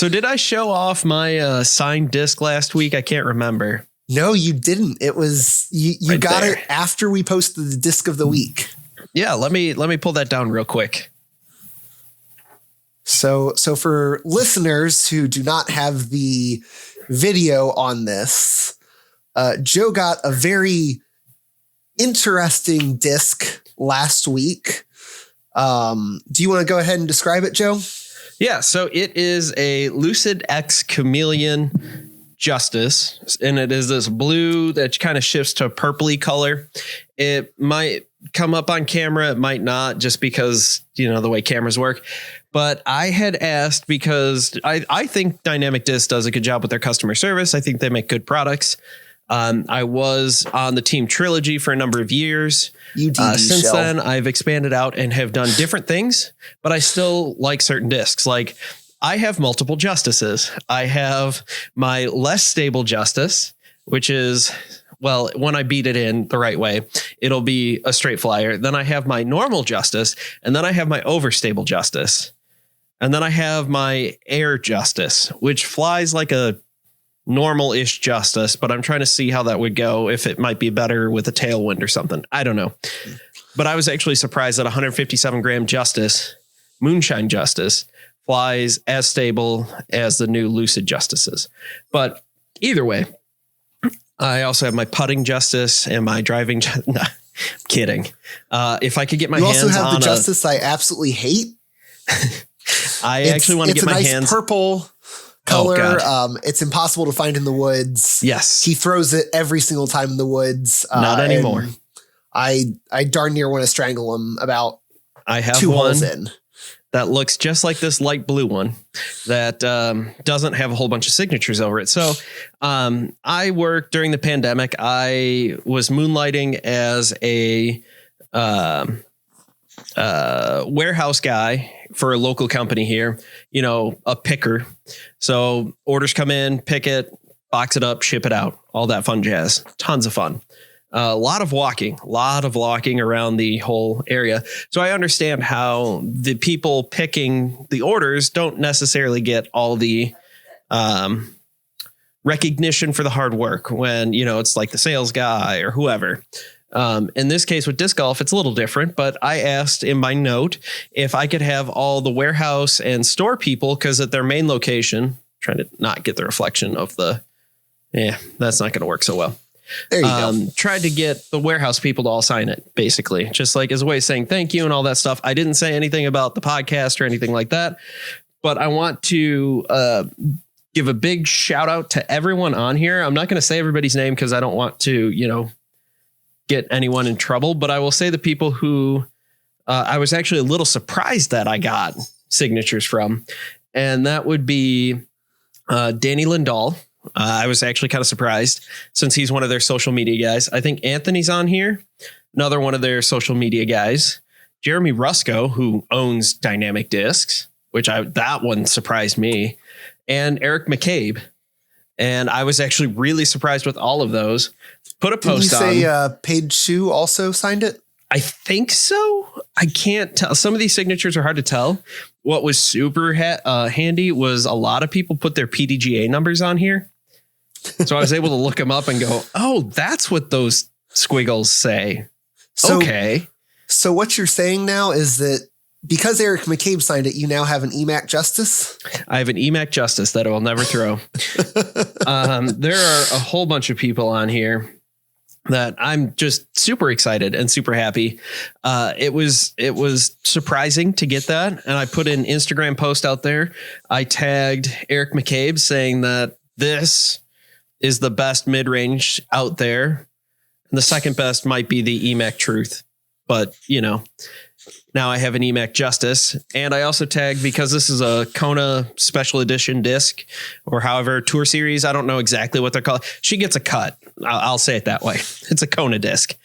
So did I show off my signed disc last week? I can't remember. No, you didn't. It was you Right got there. it after we posted the disc of the week. Yeah, let me pull that down real quick. So for listeners who do not have the video on this, Joe got a very interesting disc last week. Do you want to go ahead and describe it, Joe? Yeah, so it is a Lucid-x Chameleon Justice, and it is this blue that kind of shifts to a purpley color. It might come up on camera, it might not, just because, the way cameras work. But I had asked because I think Dynamic Disc does a good job with their customer service. I think they make good products. I was on the Team Trilogy for a number of years. Since then, I've expanded out and have done different things, but I still like certain discs. Like, I have multiple Justices. I have my less stable Justice, which is, well, when I beat it in the right way, it'll be a straight flyer. Then I have my normal Justice, and then I have my overstable Justice. And then I have my Air Justice, which flies like a normal-ish Justice, but I'm trying to see how that would go, if it might be better with a tailwind or something. I don't know. But I was actually surprised that 157 gram Justice, Moonshine Justice, flies as stable as the new Lucid Justices. But either way, I also have my putting Justice and my driving. Nah, I'm kidding. If I could get my hands on, you also have the Justice I absolutely hate. I actually want to get my hands. It's a nice purple color. It's impossible to find in the woods. Yes, he throws it every single time in the woods. Not anymore. I darn near want to strangle him about. I have 2 one holes in. That looks just like this light blue one that doesn't have a whole bunch of signatures over it. So I worked during the pandemic. I was moonlighting as a warehouse guy for a local company here, a picker. So orders come in, pick it, box it up, ship it out, all that fun jazz. Tons of fun. A lot of walking around the whole area. So I understand how the people picking the orders don't necessarily get all the recognition for the hard work when, it's like the sales guy or whoever. In this case with disc golf, it's a little different, but I asked in my note if I could have all the warehouse and store people, because at their main location, trying to not get the reflection of that's not going to work so well. There you go. Tried to get the warehouse people to all sign it, basically, just like as a way of saying thank you and all that stuff. I didn't say anything about the podcast or anything like that, but I want to give a big shout out to everyone on here. I'm not going to say everybody's name because I don't want to, get anyone in trouble, but I will say the people who I was actually a little surprised that I got signatures from, and that would be Danny Lindahl. I was actually kind of surprised since he's one of their social media guys. I think Anthony's on here, another one of their social media guys. Jeremy Rusko, who owns Dynamic Discs, that one surprised me, and Eric McCabe. And I was actually really surprised with all of those. Put a post on. Did you say Paige Sue also signed it? I think so. I can't tell. Some of these signatures are hard to tell. What was super handy was a lot of people put their PDGA numbers on here. So I was able to look them up and go, oh, that's what those squiggles say. Okay. So what you're saying now is that because Eric McCabe signed it, you now have an EMAC Justice? I have an EMAC Justice that I will never throw. There are a whole bunch of people on here that I'm just super excited and super happy. It was surprising to get that. And I put an Instagram post out there. I tagged Eric McCabe saying that this is the best mid-range out there. And the second best might be the EMAC Truth. But, now I have an EMAC Justice. And I also tagged, because this is a Kona special edition disc, or however, tour series. I don't know exactly what they're called. She gets a cut. I'll say it that way. It's a Kona disc.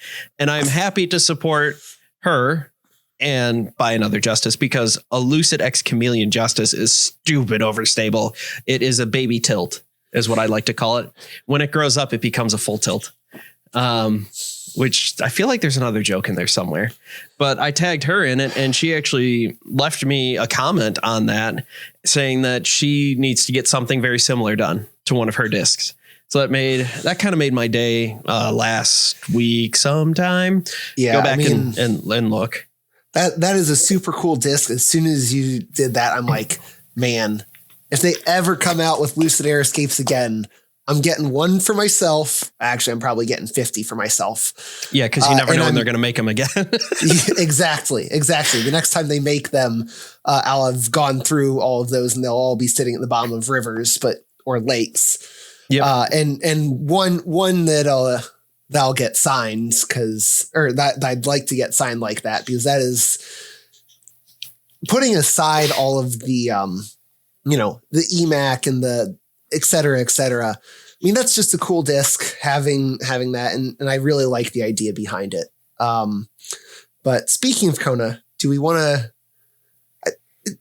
And I'm happy to support her and buy another Justice, because a Lucid-x Chameleon Justice is stupid overstable. It is a baby tilt, is what I like to call it. When it grows up, it becomes a full tilt. which I feel like there's another joke in there somewhere, but I tagged her in it and she actually left me a comment on that saying that she needs to get something very similar done to one of her discs. So that kind of made my day last week sometime. Yeah. Go back and look. That is a super cool disc. As soon as you did that, I'm like, man, if they ever come out with Lucid Air Escapes again, I'm getting one for myself. Actually, I'm probably getting 50 for myself. Yeah, because you never know when they're going to make them again. Exactly. The next time they make them, I'll have gone through all of those and they'll all be sitting at the bottom of rivers or lakes. Yeah. And one that'll get signed that I'd like to get signed like that, because that is putting aside all of the, the EMAC and the et cetera, et cetera. I mean, that's just a cool disc having that. And I really like the idea behind it. But speaking of Kona, do we want to,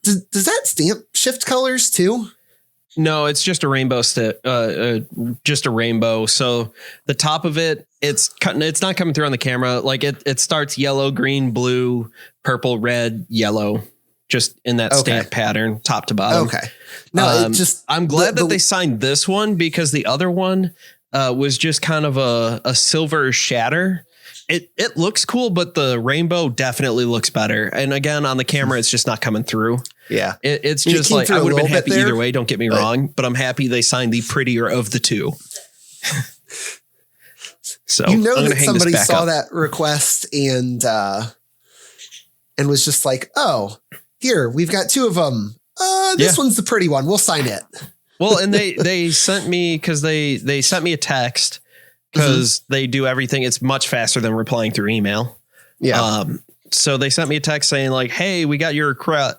does that stamp shift colors too? No, it's just a rainbow just a rainbow. So the top of it, it's not coming through on the camera. Like it starts yellow, green, blue, purple, red, yellow, just in that stamp pattern, top to bottom. Okay. No, I'm glad that they signed this one, because the other one was just kind of a silver shatter. It looks cool, but the rainbow definitely looks better. And again, on the camera, it's just not coming through. Yeah. It's just like, I would have been happy either way. Don't get me wrong, but I'm happy they signed the prettier of the two. So that somebody saw that request and was just like, oh, here, we've got two of them. This one's the pretty one. We'll sign it. Well, and they sent me, because they sent me a text, because they do everything. It's much faster than replying through email. Yeah. So they sent me a text saying like, hey, we got your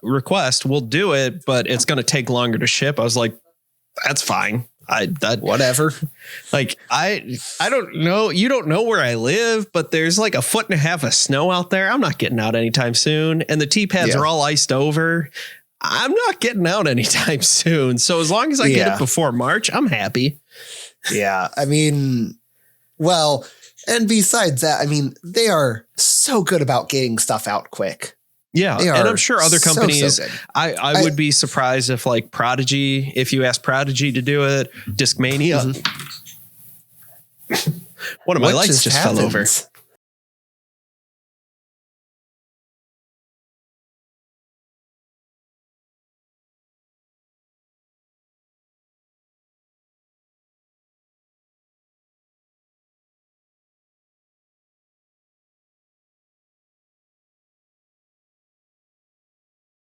request. We'll do it, but it's going to take longer to ship. I was like, that's fine. Whatever. Like, I don't know. You don't know where I live, but there's like 1.5 feet of snow out there. I'm not getting out anytime soon. And the T-pads are all iced over. I'm not getting out anytime soon. So as long as I get it before March, I'm happy. Yeah. I mean, well, and besides that, I mean, they are so good about getting stuff out quick. Yeah. And I'm sure other companies, so I would be surprised if like Prodigy, if you ask Prodigy to do it, Discmania. One of my lights just fell over.